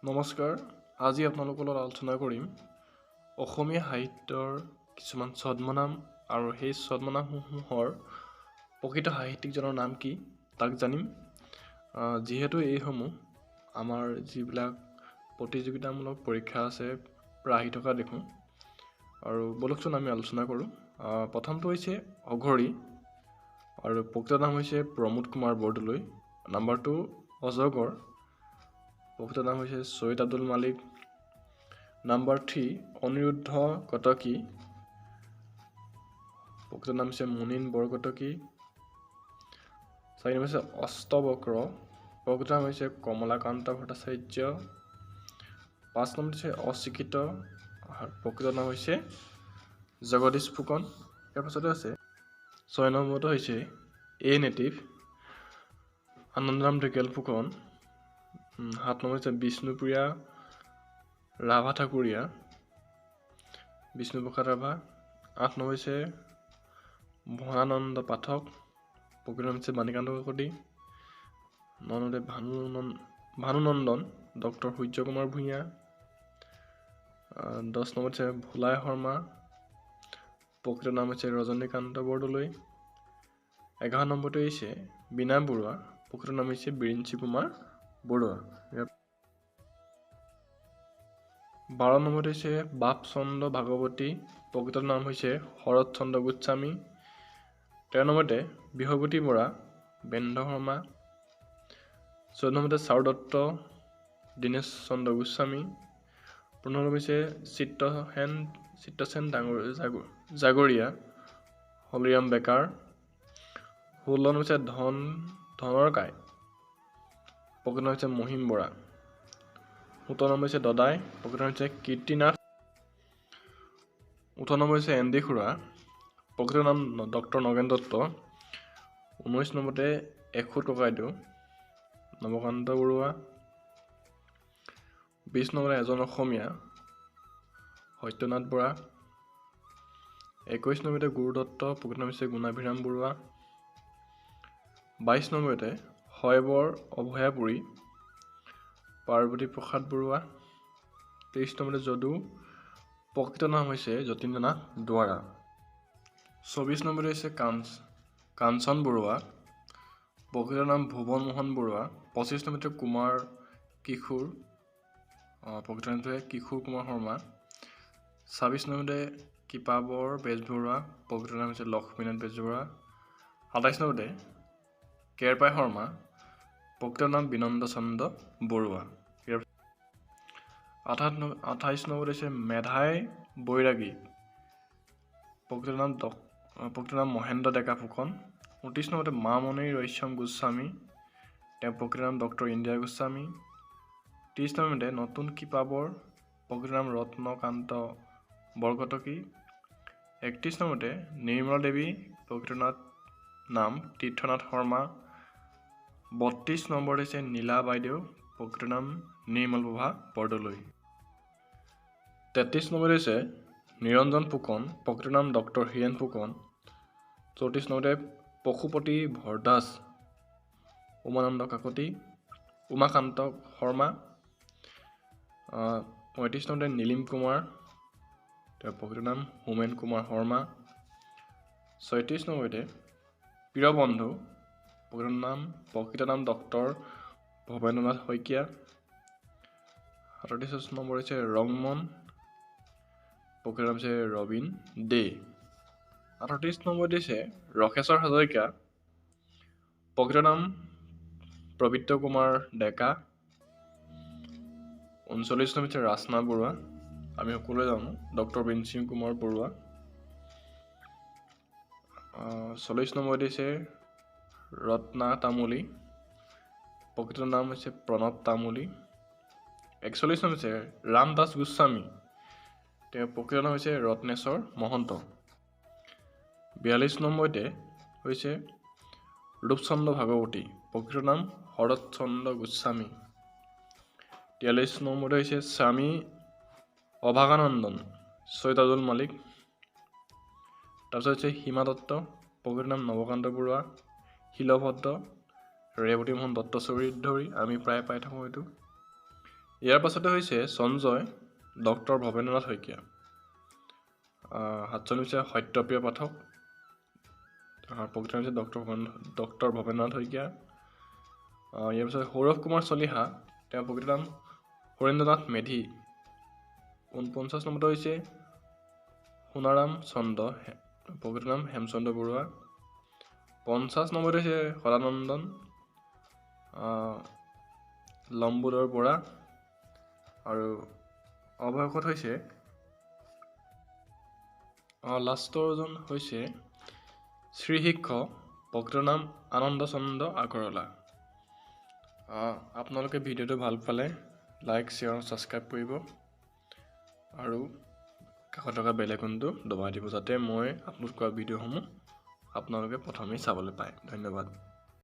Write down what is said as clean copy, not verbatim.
নমস্কাৰ। আজি আপোনালোকৰ লগত আলোচনা কৰিম অসমীয়া সাহিত্যৰ কিছুমান ছদ্মনাম আৰু সেই ছদ্মনামসমূহৰ প্ৰকৃত সাহিত্যিকজনৰ নাম কি তাক জানিম। যিহেতু এইসমূহ আমাৰ যিবিলাক প্ৰতিযোগিতামূলক পৰীক্ষা আছে প্ৰায় আহি থকা দেখোঁ, আৰু বলকচোন আমি আলোচনা কৰোঁ। প্ৰথমটো হৈছে অঘৰী, আৰু প্ৰকৃত নাম হৈছে প্ৰমোদ কুমাৰ বৰদলৈ। নাম্বাৰ 2 অজগৰ, প্ৰকৃত নাম হৈছে সৈয়দ আব্দুল মালিক। নাম্বাৰ 3 অনিৰুদ্ধ কটকী, প্ৰকৃত নাম হৈছে মুনীন বৰকটকী। 4 নম্বৰ হৈছে অষ্টবক্ৰ, প্ৰকৃত নাম হৈছে কমলাকান্ত ভট্টাচাৰ্য। 5 নম্বৰ হৈছে অশিক্ষিত, প্ৰকৃত নাম হৈছে জগদীশ ফুকন। ইয়াৰ পাছতে আছে 6 নম্বৰটো হৈছে a native, Anandaram Dhekial Phukan. 7 number হৈছে বিষ্ণুপ্ৰিয়া ৰাভা ঠাকুৰীয়া, বিষ্ণুপ্ৰসাদ ৰাভা। 8 নম্বৰ হৈছে ভনানন্দ পাঠক, প্ৰকৃত নাম হৈছে বাণীকান্ত কাকতি। 9 নম্বৰ ভানুনন্দন ডক্টৰ সূৰ্য কুমাৰ ভূঞা। 10 নম্বৰ হৈছে ভোলাই শৰ্মা, প্ৰকৃত নাম হৈছে ৰজনীকান্ত বৰদলৈ। 11 নম্বৰটো হৈছে বীণা বৰুৱা, প্ৰকৃত নাম হৈছে বিৰিঞ্চি কুমাৰ বৰুৱা। 12 নম্বৰটো হৈছে বাপচন্দ্ৰ ভাগৱতী, প্ৰকৃত নাম হৈছে শৰৎ চন্দ্ৰ গোস্বামী। 13 নম্বৰতে বৃহস্পতি বৰা, বেন্দ্ৰ শৰ্মা। 14 নম্বৰতে চাৰু দত্ত, দীনেশ চন্দ্ৰ গোস্বামী। 15 নম্বৰ হৈছে চিত্ৰসেন জাগৰীয়া, হলিৰাম বেকাৰ। 16 নম্বৰ হৈছে ধনৰ কাই, প্ৰকৃত নাম হৈছে মহিম বৰা। 17 নম্বৰ হৈছে দদাই, প্ৰকৃত নাম হৈছে কীৰ্তিনাথ। 18 নম্বৰ হৈছে এন ডি খুৰা, প্ৰকৃত নাম ডক্টৰ নগেন দত্ত। 19 নম্বৰতে এখুত ককাইদেউ, নৱকান্ত বৰুৱা। 20 নম্বৰতে এজন অসমীয়া, সত্যনাথ বৰা। 21 নম্বৰতে গুৰুদত্ত, প্ৰকৃত নাম হৈছে গুণাভিৰাম বৰুৱা। 22 নম্বৰতে শয়বৰ অভয়াপুৰী, পাৰ্বতী প্ৰসাদ বৰুৱা। 23 নম্বৰতে যদু, প্ৰকৃত নাম হৈছে যতীন্দ্ৰনাথ দুৱৰা। 24 নম্বৰতে হৈছে কাঞ্চন বৰুৱা, প্ৰকৃত নাম ভুৱন মোহন বৰুৱা। 25 নম্বৰতে কুমাৰ কিশোৰ, প্ৰকৃত নামটো কিশোৰ কুমাৰ শৰ্মা। 26 নম্বৰতে কৃপাবৰ বেজবৰুৱা, প্ৰকৃত নাম হৈছে লক্ষ্মীনাথ বেজবৰুৱা। 27 নম্বৰতে কেৰপাই শৰ্মা, প্ৰকৃত নাম বিনন্দ চন্দ্ৰ বৰুৱা। 28 নম্বৰতে হৈছে মেধাই বৈৰাগী, প্ৰকৃত নাম মহেন্দ্ৰ ডেকা ফুকন। 29 নম্বৰতে মামণি ৰয়ছম গোস্বামী, তেওঁ প্ৰকৃত নাম ডক্টৰ ইন্দিৰা গোস্বামী। 30 নম্বৰতে নতুন কৃপাবৰ, প্ৰকৃত নাম ৰত্নকান্ত বৰকটকী। 31 নম্বৰতে নিৰ্মলা দেৱী, প্ৰকৃত নাম তীৰ্থনাথ শৰ্মা। 32 নম্বৰত হৈছে নীলা বাইদেউ, প্ৰকৃত নাম নিৰ্মল প্ৰভা বৰদলৈ। 33 নম্বৰত হৈছে নিৰঞ্জন ফুকন, প্ৰকৃত নাম ডক্টৰ হীৰেণ ফুকন। 34 নম্বৰতে পশুপতি ভৰদ্বাজ, উমাকান্ত শৰ্মা। 35 নম্বৰতে নীলিম কুমাৰ, তেওঁৰ প্ৰকৃত নাম হোমেন কুমাৰ শৰ্মা। 36 নম্বৰতে প্ৰিয়বন্ধু, প্ৰকৃত নাম ডক্টৰ ভৱেন্দ্ৰনাথ শইকীয়া। 37 নম্বৰ হৈছে ৰংমন, প্ৰকৃত নাম হৈছে ৰবীন দে। 38 নম্বৰত হৈছে ৰসেশ্বৰ হাজৰিকা, প্ৰকৃত নাম পবিত্ৰ কুমাৰ ডেকা। 39 নম্বৰ হৈছে ৰাচনা বৰুৱা, আমি সকলোৱে জানো ডক্টৰ বিঞ্চিং কুমাৰ বৰুৱা। 40 নম্বৰত হৈছে ৰত্না তামুলী, প্ৰকৃত নাম হৈছে প্ৰণৱ তামুলী। 41 নম্বৰ হৈছে ৰামদাস গোস্বামী, তেওঁৰ প্ৰকৃত নাম হৈছে ৰত্নেশ্বৰ মহন্ত। 42 নম্বৰতে হৈছে ৰূপচন্দ্ৰ ভাগৱতী, প্ৰকৃত নাম শৰৎ চন্দ্ৰ গোস্বামী। 43 নম্বৰতে হৈছে স্বামী অভাগানন্দন সৈয়দ আব্দুল মালিক। তাৰপিছত হৈছে সীমা দত্ত, প্ৰকৃত নাম নৱকান্ত বৰুৱা। শিলভদ্ৰ ৰেৱতী মোহন দত্ত চৌধুৰী, আমি প্ৰায় পাই থাকোঁ এইটো। ইয়াৰ পাছতে হৈছে সঞ্জয় ডক্টৰ ভৱেন্দ্ৰনাথ শইকীয়া। 7 হৈছে সত্যপ্ৰিয় পাঠক। প্ৰকৃত হৈছে ডক্টৰ ভৱেন্দ্ৰনাথ শইকীয়া। ইয়াৰ পিছত সৌৰভ কুমাৰ চলিহা, তেওঁৰ প্ৰকৃত নাম হৰেন্দ্ৰনাথ মেধি। 49 নম্বৰতে হৈছে সোণাৰাম চন্দ্ৰ, প্ৰকৃত নাম হেমচন্দ্ৰ বৰুৱা। 50 নম্বৰতে হৈছে সদানন্দন লম্বোদৰ বৰা। আৰু অৱশেষত হৈছে লাষ্টৰজন হৈছে শ্ৰীশিক্ষ, প্ৰকৃত নাম আনন্দ চন্দ্ৰ আগৰৱালা। আপোনালোকে ভিডিঅ'টো ভাল পালে লাইক, শ্বেয়াৰ, ছাবস্ক্ৰাইব কৰিব আৰু কাষত থকা বেল আইকনটো দবাই দিব, যাতে মই আপলোড কৰা ভিডিঅ'সমূহ আপোনালোকে প্ৰথমেই চাবলৈ পায়। ধন্যবাদ।